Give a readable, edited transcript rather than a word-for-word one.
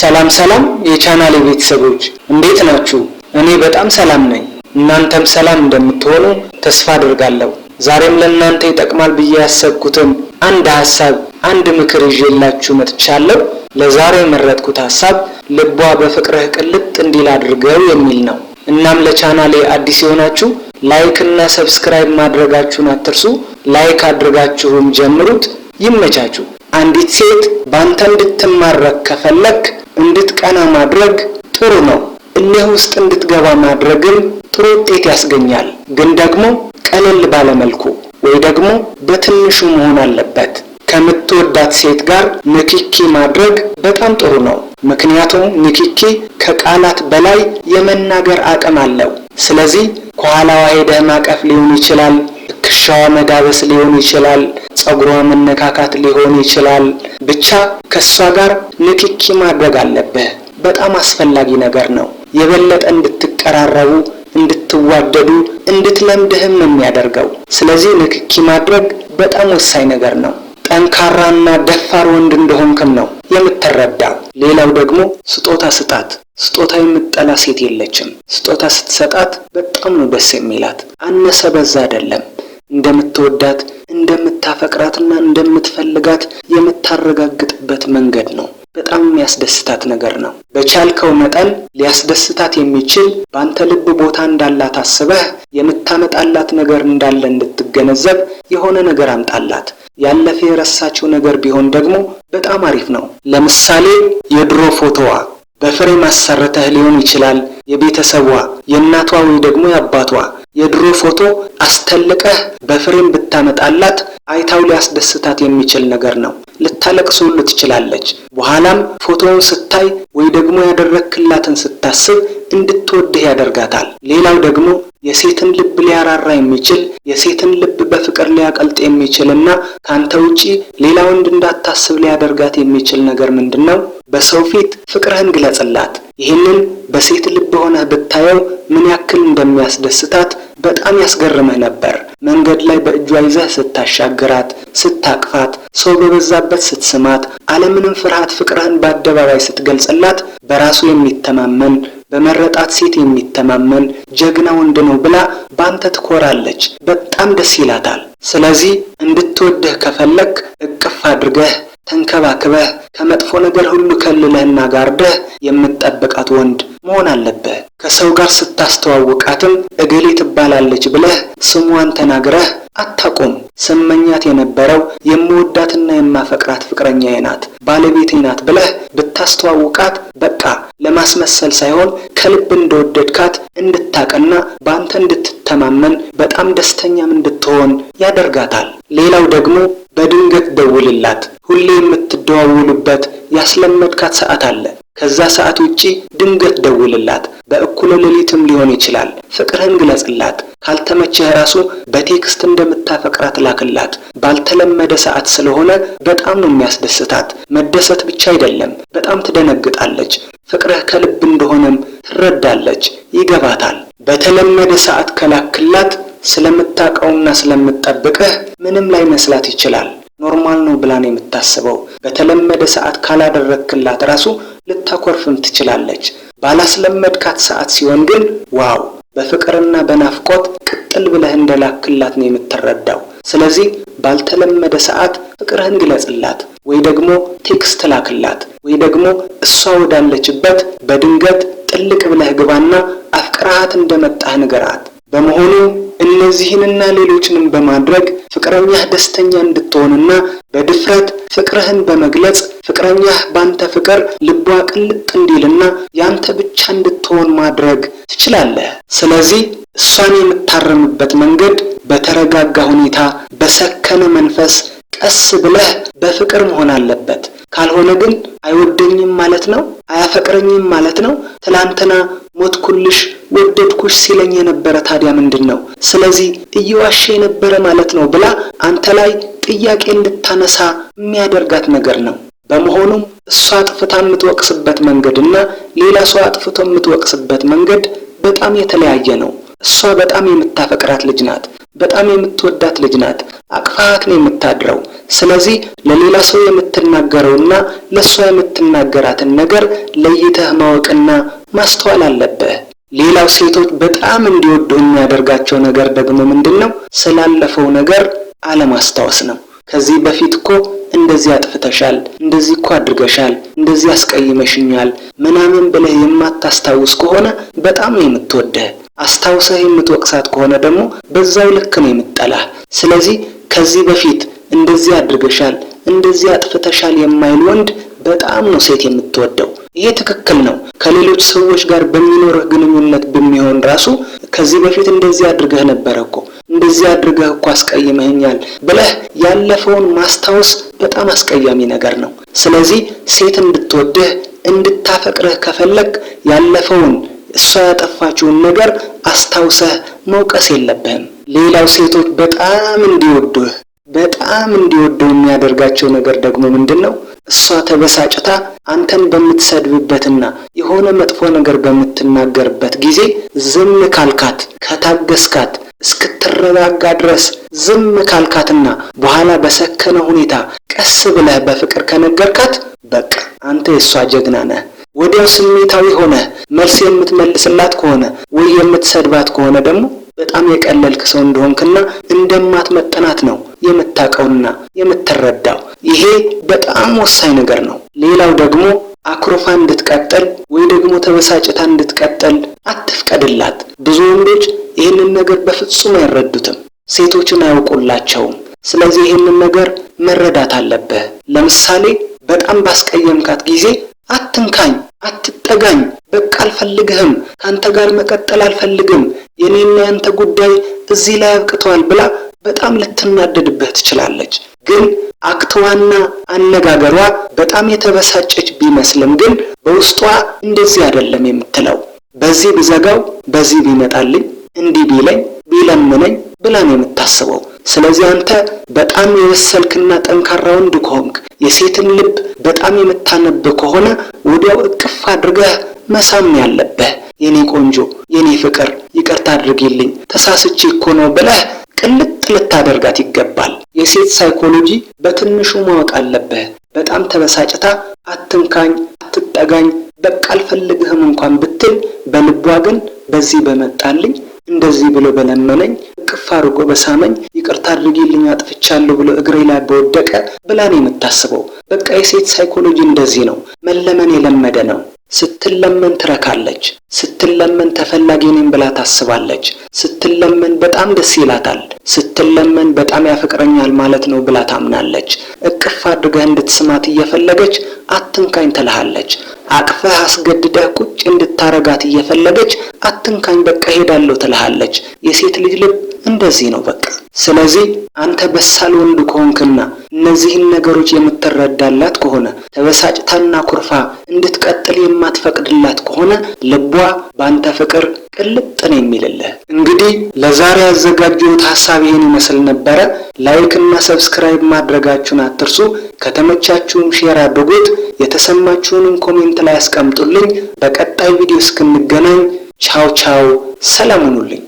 ሰላም የቻናሌ ቤተሰቦች እንዴት ናችሁ? እኔ በጣም ሰላም ነኝ። እናንተም ሰላም እንደምትሆኑ ተስፋ አደርጋለሁ። ዛሬም ለእናንተ ይጠቅማል ብዬ ያሰብኩትን አንድ ሐሳብ አንድ ምክር ይዤላችሁ መጥቻለሁ። ለዛሬ የመረጥኩት ሐሳብ ልቧ በፍቅርህ ቅልጥ እንዲል አድርገው የሚል ነው። እናም ለቻናሌ አዲስ የሆናችሁ ላይክ እና ሰብስክራይብ ማድረጋችሁን አትርሱ። ላይክ አድርጋችሁም ጀምሩት። ይመቻችሁ። አንዲት ሴት ባንተ እንድትማረክ ከፈለክ እንድትቀና ማድረግ ጥሩ ነው። እልህ ውስጥ እንድትገባ ማድረግም ጥሩ ውጤት ያስገኛል። ግን ደግሞ ቀለል ባለ መልኩ ወይ ደግሞ በትንሹ መሆን አለበት። ከምትወዳት ሴት ጋር ንክኪ ማድረግ በጣም ጥሩ ነው። ምክንያቱም ንክኪ ከቃላት በላይ የመናገር አቅም አለው። ስለዚህ ከኋላዋ ሄደህ ማቀፍ ሊሆን ይችላል፣ ትከሻዋ መዳበስ ሊሆን ይችላል፣ ጸጉሯ መነካካት ሊሆን ይችላል። ብቻ ከሷ ጋር ንክኪ ማድረግ አለብህ። በጣም አስፈላጊ ነገር ነው። የበለጠ እንድትቀራረቡ፣ እንድትዋደዱ፣ እንድትለምድህም ነው የሚያደርገው። ስለዚህ ንክኪ ማድረግ በጣም ወሳኝ ነገር ነው። ጠንካራና ደፋር ወንድ እንደሆንክም ነው የምትረዳው። ሌላው ደግሞ ስጦታ ስጣት። ስጦታ የምትጠላ ሴት የለችም። ስጦታ ስትሰጣት በጣም ነው ደስ የሚላት። አነሰ በዛ አይደለም። እንደምትወዳት እንደምታፈቅራትና እንደምትፈልጋት የምታረጋግጥበት መንገድ ነው። በጣም የሚያስደስታት ነገር ነው። በቻልከው መጠን ሊያስደስታት የሚችል በአንተ ልብ ቦታ እንዳላት አስበህ የምታመጣላት ነገር እንዳለ እንድትገነዘብ የሆነ ነገር አምጣላት። ያለፈ የረሳችው ነገር ቢሆን ደግሞ በጣም አሪፍ ነው። ለምሳሌ የድሮ ፎቶዋ በፍሬም አሰርተህ ሊሆን ይችላል። የቤተሰቧ የእናቷ ወይ ደግሞ የአባቷ የድሮ ፎቶ አስተልቀህ በፍሬም ብታመጣላት አይታው ሊያስደስታት የሚችል ነገር ነው። ልታለቅስ ሁሉ ትችላለች። በኋላም ፎቶውን ስታይ ወይ ደግሞ ያደረክላትን ስታስብ እንድትወድህ ያደርጋታል። ሌላው ደግሞ የሴትን ልብ ሊያራራ የሚችል የሴትን ልብ በፍቅር ሊያቀልጥ የሚችልና ካንተ ውጪ ሌላ ወንድ እንዳታስብ ሊያደርጋት የሚችል ነገር ምንድነው? በሰው ፊት ፍቅርህን ግለጽላት። ይህንን በሴት ልብ ሆነህ ብታየው ምን ያክል እንደሚያስደስታት በጣም ያስገርምህ ነበር። መንገድ ላይ በእጇ ይዘህ ስታሻግራት፣ ስታቅፋት፣ ሰው በበዛበት ስትስማት፣ አለምንም ፍርሃት ፍቅርህን በአደባባይ ስትገልጽላት በራሱ የሚተማመን በመረጣት ሴት የሚተማመን ጀግና ወንድ ነው ብላ ባንተ ትኮራለች። በጣም ደስ ይላታል። ስለዚህ እንድትወድህ ከፈለክ እቅፍ አድርገህ ተንከባክበህ ከመጥፎ ነገር ሁሉ ከልለህና ጋርደህ የምትጠብቃት ወንድ መሆን አለብህ። ከሰው ጋር ስታስተዋውቃትም እገሌ ትባላለች ብለህ ስሟን ተናግረህ አታቁም። ስመኛት የነበረው የምወዳትና የማፈቅራት ፍቅረኛዬ ናት፣ ባለቤቴ ናት ብለህ ብታስተዋውቃት በቃ ለማስመሰል ሳይሆን ከልብ እንደወደድካት እንድታቀና በአንተ እንድትተማመን በጣም ደስተኛም እንድትሆን ያደርጋታል። ሌላው ደግሞ በድንገት ደውልላት። ሁሌ የምትደዋውሉበት ያስለመድካት ሰዓት አለ። ከዛ ሰዓት ውጪ ድንገት ደውልላት። በእኩለ ሌሊትም ሊሆን ይችላል። ፍቅርህን ግለጽላት። ካልተመቸህ ራሱ በቴክስት እንደምታፈቅራት ላክላት። ባልተለመደ ሰዓት ስለሆነ በጣም ነው የሚያስደስታት። መደሰት ብቻ አይደለም፣ በጣም ትደነግጣለች። ፍቅርህ ከልብ እንደሆነም ትረዳለች፣ ይገባታል። በተለመደ ሰዓት ከላክላት ስለምታውቀውና ስለምትጠብቅህ ምንም ላይ መስላት ይችላል። ኖርማል ነው ብላ ነው የምታስበው። በተለመደ ሰዓት ካላደረክላት ራሱ ልታኮርፍም ትችላለች። ባላስለመድካት ሰዓት ሲሆን ግን ዋው በፍቅርና በናፍቆት ቅጥል ብለህ እንደላክላት ነው የምትረዳው። ስለዚህ ባልተለመደ ሰዓት ፍቅርህን ግለጽላት፣ ወይ ደግሞ ቴክስት ላክላት፣ ወይ ደግሞ እሷ ወዳለችበት በድንገት ጥልቅ ብለህ ግባና አፍቅራሃት እንደመጣህ ንገራት። በመሆኑ እነዚህንና ሌሎችንም በማድረግ ፍቅረኛህ ደስተኛ እንድትሆንና በድፍረት ፍቅርህን በመግለጽ ፍቅረኛህ ባንተ ፍቅር ልቧ ቅልጥ እንዲልና ያንተ ብቻ እንድትሆን ማድረግ ትችላለህ። ስለዚህ እሷን የምታረምበት መንገድ በተረጋጋ ሁኔታ በሰከነ መንፈስ ቀስ ብለህ በፍቅር መሆን አለበት። ካልሆነ ግን አይወደኝም ማለት ነው፣ አያፈቅረኝም ማለት ነው። ትላንትና ሞትኩልሽ ወደድኩሽ ሲለኝ የነበረ ታዲያ ምንድነው? ስለዚህ እየዋሸ የነበረ ማለት ነው ብላ አንተ ላይ ጥያቄ እንድታነሳ የሚያደርጋት ነገር ነው። በመሆኑም እሷ አጥፍታ የምትወቅስበት መንገድና ሌላ ሰው አጥፍቶ የምትወቅስበት መንገድ በጣም የተለያየ ነው። እሷ በጣም የምታፈቅራት ልጅ ናት። በጣም የምትወዳት ልጅ ናት። አቅፋት ነው የምታድረው። ስለዚህ ለሌላ ሰው የምትናገረውና ለሷ የምትናገራትን ነገር ለይተህ ማወቅና ማስተዋል አለብህ። ሌላው ሴቶች በጣም እንዲወዱ የሚያደርጋቸው ነገር ደግሞ ምንድነው? ስላለፈው ነገር አለማስታወስ ነው። ከዚህ በፊት እኮ እንደዚህ አጥፍተሻል፣ እንደዚህ እኮ አድርገሻል፣ እንደዚህ አስቀይመሽኛል ምናምን ብለህ የማታስታውስ ከሆነ በጣም ነው የምትወደህ። አስታውሰህ የምትወቅሳት ከሆነ ደግሞ በዛው ልክ ነው የምትጠላህ። ስለዚህ ከዚህ በፊት እንደዚህ አድርገሻል፣ እንደዚህ አጥፍተሻል የማይል ወንድ በጣም ነው ሴት የምትወደው። ይሄ ትክክል ነው። ከሌሎች ሰዎች ጋር በሚኖርህ ግንኙነት በሚሆን ራሱ ከዚህ በፊት እንደዚህ አድርገህ ነበር እኮ፣ እንደዚህ አድርገህ እኮ አስቀይመኛል ብለህ ያለፈውን ማስታወስ በጣም አስቀያሚ ነገር ነው። ስለዚህ ሴት እንድትወድህ እንድታፈቅርህ ከፈለግ ያለፈውን እሷ ያጠፋችውን ነገር አስታውሰህ መውቀስ የለብህም። ሌላው ሴቶች በጣም እንዲወዱህ የሚያደርጋቸው ነገር ደግሞ ምንድነው? እሷ ተበሳጭታ አንተን በምትሰድብበትና የሆነ መጥፎ ነገር በምትናገርበት ጊዜ ዝም ካልካት፣ ከታገስካት፣ እስክትረጋጋ ድረስ ዝም ካልካትና በኋላ በሰከነ ሁኔታ ቀስ ብለህ በፍቅር ከነገርካት በቃ አንተ የሷ ጀግና ነህ። ወዲያው ስሜታዊ ሆነ መልስ የምትመልስላት ከሆነ ወይ የምትሰድባት ከሆነ ደግሞ በጣም የቀለልክ ሰው እንደሆንክና እንደማትመጥናት ነው የምታውቀውና የምትረዳው። ይሄ በጣም ወሳኝ ነገር ነው። ሌላው ደግሞ አኩርፋ እንድትቀጥል ወይ ደግሞ ተበሳጭታ እንድትቀጥል አትፍቀድላት። ብዙ ወንዶች ይህንን ነገር በፍጹም አይረዱትም፣ ሴቶችን አያውቁላቸውም። ስለዚህ ይህንን ነገር መረዳት አለብህ። ለምሳሌ በጣም ባስቀየምካት ጊዜ አትንካኝ፣ አትጠጋኝ፣ በቃ አልፈልግህም፣ ካንተ ጋር መቀጠል አልፈልግም፣ የኔና ያንተ ጉዳይ እዚህ ላይ አብቅቷል ብላ በጣም ልትናደድብህ ትችላለች። ግን አክቷና አነጋገሯ በጣም የተበሳጨች ቢመስልም ግን በውስጧ እንደዚህ አይደለም የምትለው። በዚህ ብዘጋው፣ በዚህ ቢመጣልኝ፣ እንዲህ ቢለኝ፣ ቢለምነኝ ብላ ነው የምታስበው። ስለዚህ አንተ በጣም የበሰልክና ጠንካራ ወንድ ከሆንክ፣ የሴትን ልብ በጣም የምታነብ ከሆነ ወዲያው እቅፍ አድርገህ መሳም ያለብህ። የኔ ቆንጆ፣ የኔ ፍቅር፣ ይቅርታ አድርጊልኝ፣ ተሳስቼ እኮ ነው ብለህ ቅልጥ ልታደርጋት ይገባል። የሴት ሳይኮሎጂ በትንሹ ማወቅ አለብህ። በጣም ተበሳጭታ አትንካኝ፣ አትጠጋኝ፣ በቃ አልፈልግህም እንኳን ብትል በልቧ ግን በዚህ በመጣልኝ፣ እንደዚህ ብሎ በለመነኝ፣ እቅፍ አድርጎ በሳመኝ፣ ይቅርታ አድርጊልኝ አጥፍቻለሁ ብሎ እግሬ ላይ በወደቀ ብላ ነው የምታስበው። በቃ የሴት ሳይኮሎጂ እንደዚህ ነው። መለመን የለመደ ነው። ስትለመን ትረካለች። ስትለመን ተፈላጊ ነኝ ብላ ታስባለች። ስትለመን በጣም ደስ ይላታል። ስትለመን በጣም ያፈቅረኛል ማለት ነው ብላ ታምናለች። እቅፍ አድርገህ እንድትስማት እየፈለገች አትንካኝ ትልሃለች። አቅፈህ አስገድደህ ቁጭ እንድታረጋት እየፈለገች አትንካኝ በቃ ሄዳለሁ ትልሃለች። የሴት ልጅ ልብ እንደዚህ ነው በቃ። ስለዚህ አንተ በሳል ወንድ ከሆንክና እነዚህን ነገሮች የምትረዳላት ከሆነ ተበሳጭታና ኩርፋ እንድትቀጥል የማትፈቅድላት ከሆነ ልቧ በአንተ ፍቅር ቅልጥ ነው የሚልልህ። እንግዲህ ለዛሬ ያዘጋጀሁት ሐሳብ ይሄን ይመስል ነበረ። ላይክ እና ሰብስክራይብ ማድረጋችሁን አትርሱ። ከተመቻችሁም ሼር አድርጉት። የተሰማችሁንም ኮሜንት ላይ አስቀምጡልኝ። በቀጣይ ቪዲዮ እስክንገናኝ ቻው ቻው፣ ሰላም ሁኑልኝ።